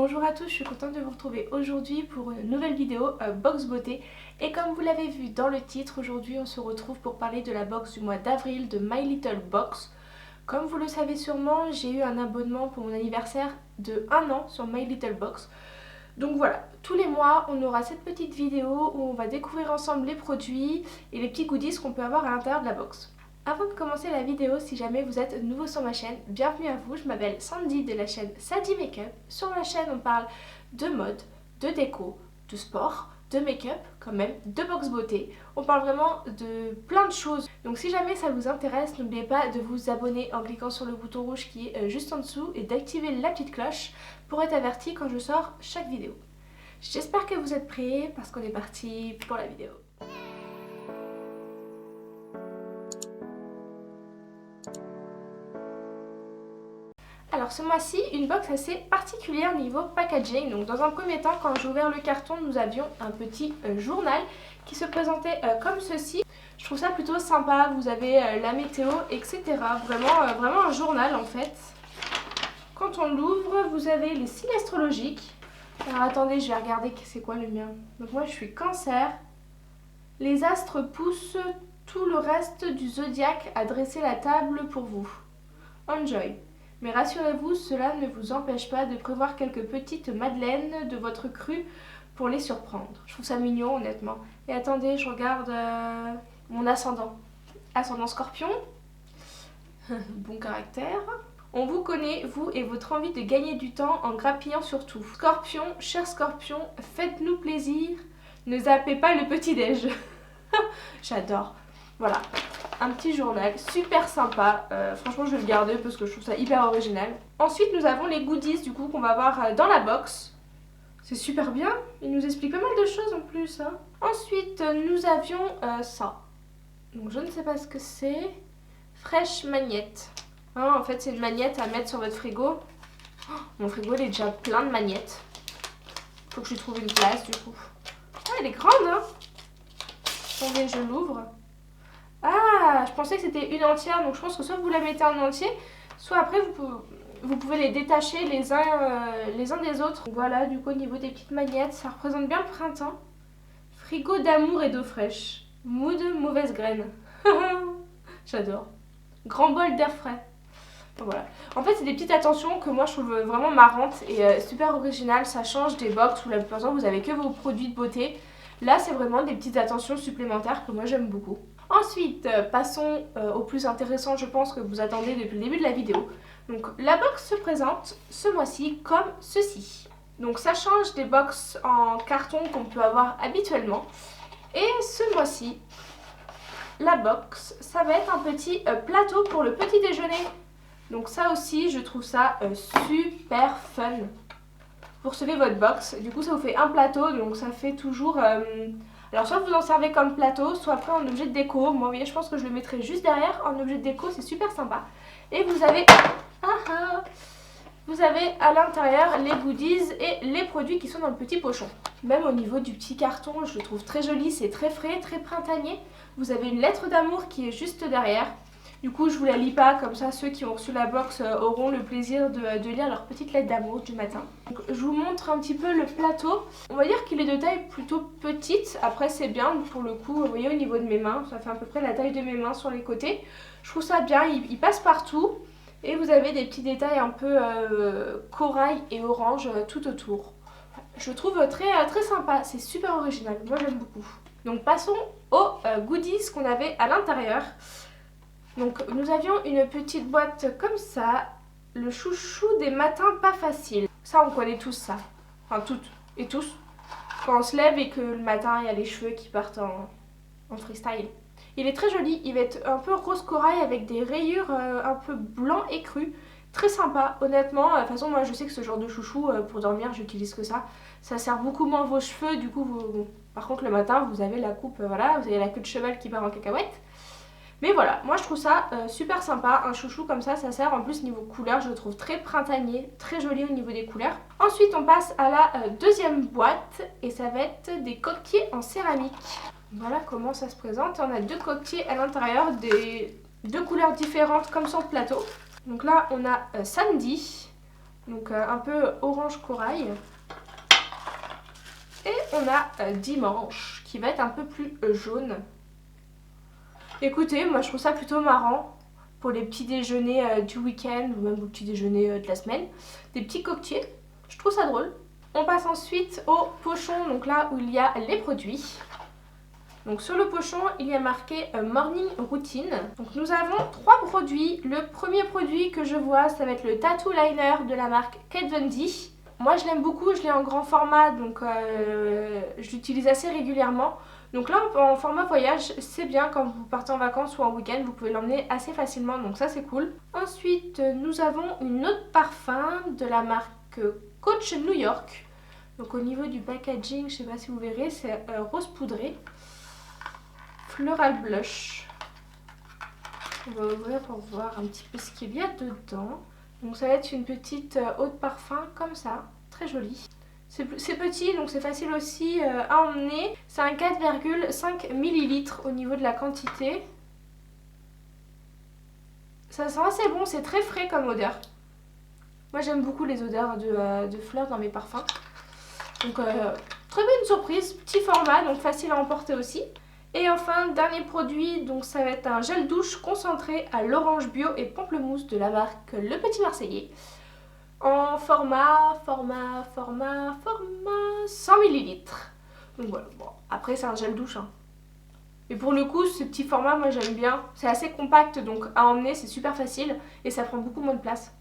Bonjour à tous, je suis contente de vous retrouver aujourd'hui pour une nouvelle vidéo box beauté. Et comme vous l'avez vu dans le titre, aujourd'hui on se retrouve pour parler de la box du mois d'avril de My Little Box. Comme vous le savez sûrement, j'ai eu un abonnement pour mon anniversaire de 1 an sur My Little Box. Donc voilà, tous les mois on aura cette petite vidéo où on va découvrir ensemble les produits et les petits goodies qu'on peut avoir à l'intérieur de la box. Avant de commencer la vidéo, si jamais vous êtes nouveau sur ma chaîne, bienvenue à vous, je m'appelle Sandy de la chaîne Sadie Makeup. Sur ma chaîne on parle de mode, de déco, de sport, de make-up quand même, de box beauté. On parle vraiment de plein de choses. Donc si jamais ça vous intéresse, n'oubliez pas de vous abonner en cliquant sur le bouton rouge qui est juste en dessous et d'activer la petite cloche pour être averti quand je sors chaque vidéo. J'espère que vous êtes prêts parce qu'on est parti pour la vidéo. Alors ce mois-ci, une box assez particulière niveau packaging. Donc dans un premier temps, quand j'ai ouvert le carton, nous avions un petit journal qui se présentait comme ceci. Je trouve ça plutôt sympa, vous avez la météo, etc. Vraiment un journal en fait. Quand on l'ouvre, vous avez les signes astrologiques. Alors attendez, je vais regarder c'est quoi le mien. Donc moi je suis Cancer. Les astres poussent tout le reste du zodiaque à dresser la table pour vous. Enjoy. Mais rassurez-vous, cela ne vous empêche pas de prévoir quelques petites madeleines de votre cru pour les surprendre. Je trouve ça mignon honnêtement. Et attendez, je regarde mon ascendant. Ascendant Scorpion. Bon caractère. On vous connaît, vous et votre envie de gagner du temps en grappillant sur tout. Scorpion, cher Scorpion, faites-nous plaisir. Ne zappez pas le petit-déj. J'adore. Voilà. Un petit journal super sympa, franchement je vais le garder parce que je trouve ça hyper original. Ensuite nous avons les goodies du coup qu'on va avoir dans la box. C'est super bien, il nous explique pas mal de choses en plus. Hein. Ensuite nous avions ça. Donc je ne sais pas ce que c'est. Fresh magnette. Hein, en fait c'est une magnette à mettre sur votre frigo. Oh, mon frigo il est déjà plein de magnettes. Faut que je trouve une place du coup. Ah elle est grande hein. Attendez je l'ouvre. Ah, je pensais que c'était une entière, donc je pense que soit vous la mettez en entier, soit après vous pouvez les détacher les uns des autres. Donc voilà, du coup au niveau des petites magnettes, ça représente bien le printemps. Frigo d'amour et d'eau fraîche. Mood mauvaise graine. J'adore. Grand bol d'air frais. Donc voilà. En fait c'est des petites attentions que moi je trouve vraiment marrantes et super originales. Ça change des box où la plupart du temps vous avez que vos produits de beauté. Là c'est vraiment des petites attentions supplémentaires que moi j'aime beaucoup. Ensuite, passons au plus intéressant, je pense, que vous attendez depuis le début de la vidéo. Donc, la box se présente ce mois-ci comme ceci. Donc, ça change des box en carton qu'on peut avoir habituellement. Et ce mois-ci, la box, ça va être un petit plateau pour le petit déjeuner. Donc, ça aussi, je trouve ça super fun. Vous recevez votre box, du coup, ça vous fait un plateau, donc ça fait toujours... Alors soit vous en servez comme plateau, soit après en objet de déco. Moi vous voyez je pense que je le mettrai juste derrière en objet de déco, c'est super sympa. Et vous avez à l'intérieur les goodies et les produits qui sont dans le petit pochon. Même au niveau du petit carton, je le trouve très joli, c'est très frais, très printanier. Vous avez une lettre d'amour qui est juste derrière. Du coup je vous la lis pas, comme ça ceux qui ont reçu la box auront le plaisir de lire leur petite lettre d'amour du matin. Donc, je vous montre un petit peu le plateau. On va dire qu'il est de taille plutôt petite, après c'est bien pour le coup, vous voyez au niveau de mes mains, ça fait à peu près la taille de mes mains sur les côtés. Je trouve ça bien, il passe partout et vous avez des petits détails un peu corail et orange tout autour. Je le trouve très sympa, c'est super original, moi j'aime beaucoup. Donc passons aux goodies qu'on avait à l'intérieur. Donc nous avions une petite boîte comme ça, le chouchou des matins pas faciles. Ça on connaît tous ça, enfin toutes et tous. Quand on se lève et que le matin il y a les cheveux qui partent en freestyle. Il est très joli, il va être un peu rose corail avec des rayures un peu blanc et cru. Très sympa, honnêtement. De toute façon moi je sais que ce genre de chouchou pour dormir j'utilise que ça. Ça sert beaucoup moins vos cheveux, du coup par contre le matin vous avez la coupe, voilà, vous avez la queue de cheval qui part en cacahuète. Mais voilà, moi je trouve ça super sympa, un chouchou comme ça sert en plus niveau couleur, je le trouve très printanier, très joli au niveau des couleurs. Ensuite on passe à la deuxième boîte et ça va être des coquetiers en céramique. Voilà comment ça se présente, on a deux coquetiers à l'intérieur, deux couleurs différentes comme sur le plateau. Donc là on a Sandy, Donc un peu orange corail. Et on a dimanche qui va être un peu plus jaune. Écoutez, moi je trouve ça plutôt marrant pour les petits déjeuners du week-end ou même au petit déjeuner de la semaine. Des petits coquetiers, je trouve ça drôle. On passe ensuite au pochon, donc là où il y a les produits. Donc sur le pochon, il y a marqué Morning Routine. Donc nous avons 3 produits. Le premier produit que je vois, ça va être le Tattoo Liner de la marque Kat Von D. Moi je l'aime beaucoup, je l'ai en grand format, donc je l'utilise assez régulièrement. Donc là en format voyage, c'est bien quand vous partez en vacances ou en week-end, vous pouvez l'emmener assez facilement, donc ça c'est cool. Ensuite nous avons une autre parfum de la marque Coach New York. Donc au niveau du packaging, je sais pas si vous verrez, c'est rose poudré. Floral Blush. On va ouvrir pour voir un petit peu ce qu'il y a dedans. Donc ça va être une petite eau de parfum comme ça, très jolie. C'est petit donc c'est facile aussi à emmener. C'est un 4,5 ml au niveau de la quantité. Ça sent assez bon, c'est très frais comme odeur. Moi j'aime beaucoup les odeurs de fleurs dans mes parfums. Donc très bonne surprise, petit format donc facile à emporter aussi. Et enfin, dernier produit, donc ça va être un gel douche concentré à l'orange bio et pamplemousse de la marque Le Petit Marseillais. En format 100 ml. Donc voilà, bon, après c'est un gel douche. Hein. Et pour le coup, ce petit format, moi j'aime bien. C'est assez compact, donc à emmener, c'est super facile et ça prend beaucoup moins de place.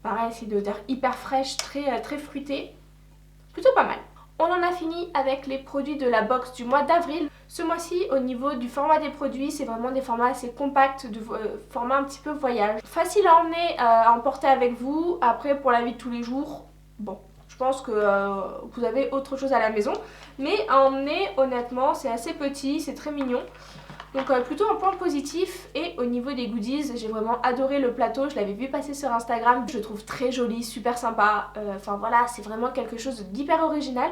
Pareil, c'est une odeur hyper fraîche, très fruitée. Plutôt pas mal. On en a fini avec les produits de la box du mois d'avril. Ce mois-ci, au niveau du format des produits, c'est vraiment des formats assez compacts, de format un petit peu voyage. Facile à emmener, à emporter avec vous. Après, pour la vie de tous les jours, bon, je pense que vous avez autre chose à la maison. Mais à emmener, honnêtement, c'est assez petit, c'est très mignon. Donc plutôt un point positif. Et au niveau des goodies, j'ai vraiment adoré le plateau, je l'avais vu passer sur Instagram, je le trouve très joli, super sympa, enfin voilà, c'est vraiment quelque chose d'hyper original.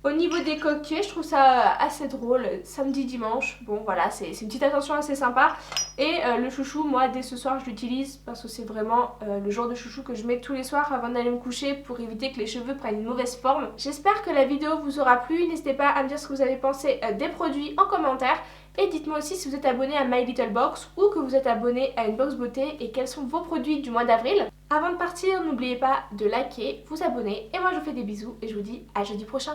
Au niveau des coquetiers, je trouve ça assez drôle, samedi, dimanche, bon voilà, c'est une petite attention assez sympa. Et le chouchou, moi dès ce soir je l'utilise parce que c'est vraiment le genre de chouchou que je mets tous les soirs avant d'aller me coucher pour éviter que les cheveux prennent une mauvaise forme. J'espère que la vidéo vous aura plu, n'hésitez pas à me dire ce que vous avez pensé des produits en commentaire. Et dites-moi aussi si vous êtes abonné à My Little Box ou que vous êtes abonné à une box beauté et quels sont vos produits du mois d'avril. Avant de partir, n'oubliez pas de liker, vous abonner et moi je vous fais des bisous et je vous dis à jeudi prochain.